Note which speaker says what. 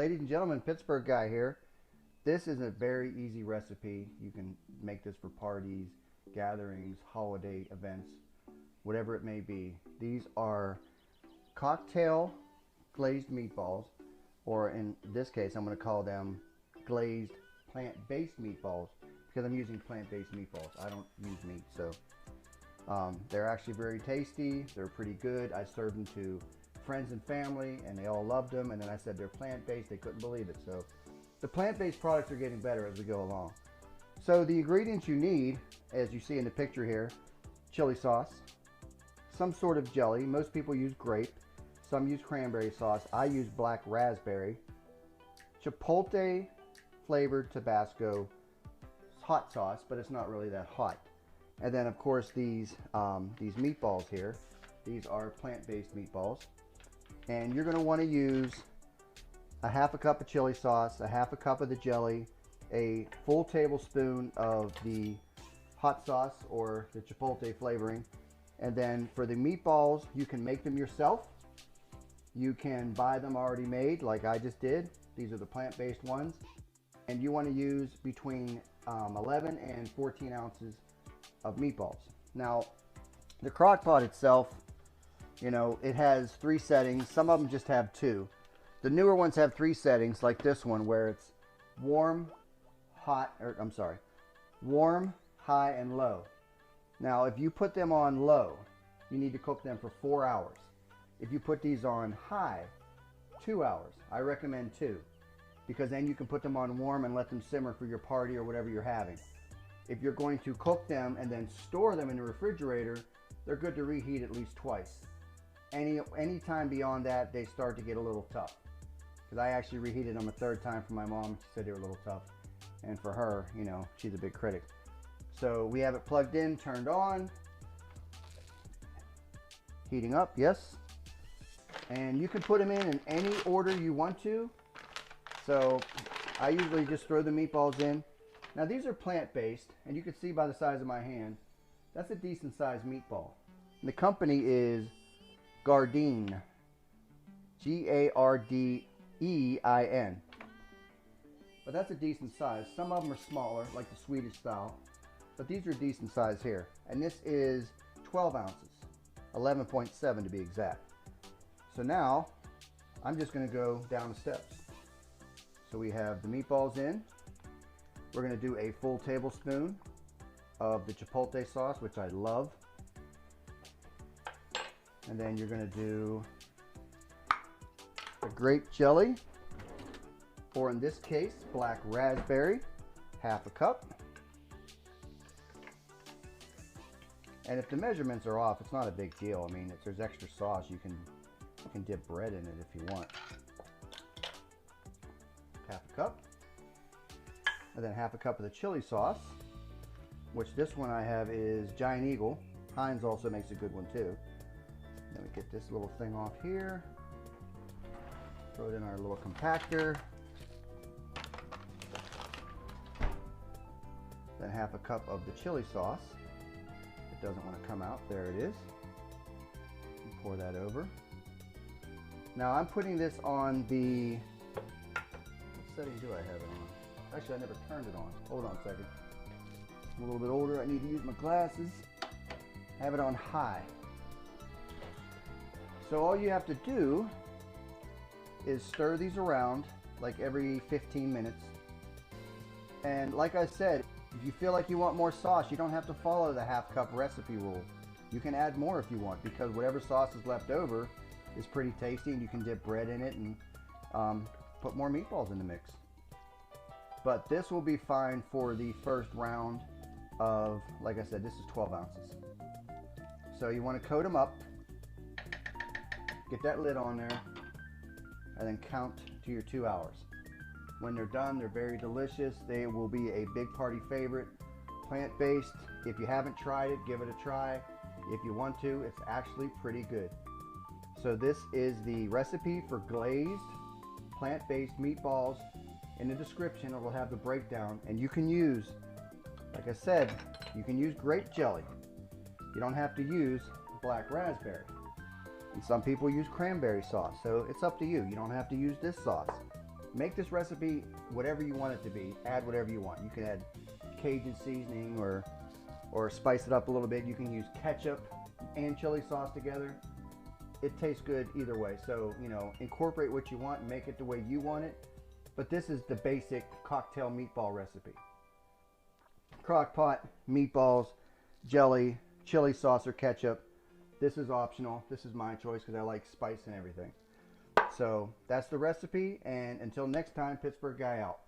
Speaker 1: ladies and gentlemen, Pittsburgh guy here. This is a very easy recipe. You can make this for parties, gatherings, holiday events, whatever it may be. These are cocktail glazed meatballs, or in this case, I'm going to call them glazed plant-based meatballs because I'm using plant-based meatballs. I don't use meat, so they're actually very tasty. They're pretty good. I served them to friends and family, and they all loved them. And then I said they're plant-based. They couldn't believe it. So the plant-based products are getting better as we go along. So the ingredients you need, as you see in the picture here: chili sauce, some sort of jelly. Most people use grape. Some use cranberry sauce. I use black raspberry. Chipotle flavored Tabasco hot sauce, but it's not really that hot. And then of course these meatballs here. These are plant-based meatballs. And you're going to want to use a half a cup of chili sauce, a half a cup of the jelly, a full tablespoon of the hot sauce or the chipotle flavoring. And then for the meatballs, you can make them yourself. You can buy them already made like I just did. These are the plant-based ones. And you want to use between 11 and 14 ounces of meatballs. Now, the crock pot itself, you know, it has 3 settings. Some of them just have 2. The newer ones have 3 settings, like this one where it's warm, warm, high, and low. Now, if you put them on low, you need to cook them for 4 hours. If you put these on high, 2 hours. I recommend 2, because then you can put them on warm and let them simmer for your party or whatever you're having. If you're going to cook them and then store them in the refrigerator, they're good to reheat at least twice. Any time beyond that, they start to get a little tough. Because I actually reheated them a 3rd time for my mom. She said they were a little tough. And for her, you know, she's a big critic. So we have it plugged in, turned on. Heating up, yes. And you can put them in any order you want to. So I usually just throw the meatballs in. Now these are plant-based, and you can see by the size of my hand, that's a decent sized meatball. And the company is Gardein, Gardein. But that's a decent size. Some of them are smaller, like the Swedish style, but these are decent size here. And this is 12 ounces, 11.7 to be exact. So now I'm just going to go down the steps. So we have the meatballs in. We're going to do a full tablespoon of the chipotle sauce, which I love. And then you're going to do a grape jelly, or in this case, black raspberry, half a cup. And if the measurements are off, it's not a big deal. I mean, if there's extra sauce, you can dip bread in it if you want. Half a cup. And then half a cup of the chili sauce, which this one I have is Giant Eagle. Heinz also makes a good one too. Then we get this little thing off here. Throw it in our little compactor. Then half a cup of the chili sauce. It doesn't want to come out. There it is. And pour that over. Now I'm putting this on the, what setting do I have it on? Actually, I never turned it on. Hold on a second. I'm a little bit older. I need to use my glasses. Have it on high. So all you have to do is stir these around like every 15 minutes. And like I said, if you feel like you want more sauce, you don't have to follow the half cup recipe rule. You can add more if you want, because whatever sauce is left over is pretty tasty, and you can dip bread in it and put more meatballs in the mix. But this will be fine for the first round of, like I said, this is 12 ounces. So you want to coat them up, get that lid on there, and then count to your 2 hours. When they're done, they're very delicious. They will be a big party favorite. Plant-based. If you haven't tried it, give it a try. If you want to, it's actually pretty good. So this is the recipe for glazed plant-based meatballs. In the description, it will have the breakdown, and you can use, like I said, you can use grape jelly. You don't have to use black raspberry. And some people use cranberry sauce, so it's up to you. You don't have to use this sauce. Make this recipe whatever you want it to be. Add whatever you want. You can add Cajun seasoning or spice it up a little bit. You can use ketchup and chili sauce together. It tastes good either way. So, you know, incorporate what you want and make it the way you want it. But this is the basic cocktail meatball recipe. Crock pot, meatballs, jelly, chili sauce or ketchup. This is optional. This is my choice because I like spice and everything. So that's the recipe, and until next time, Pittsburgh Guy out.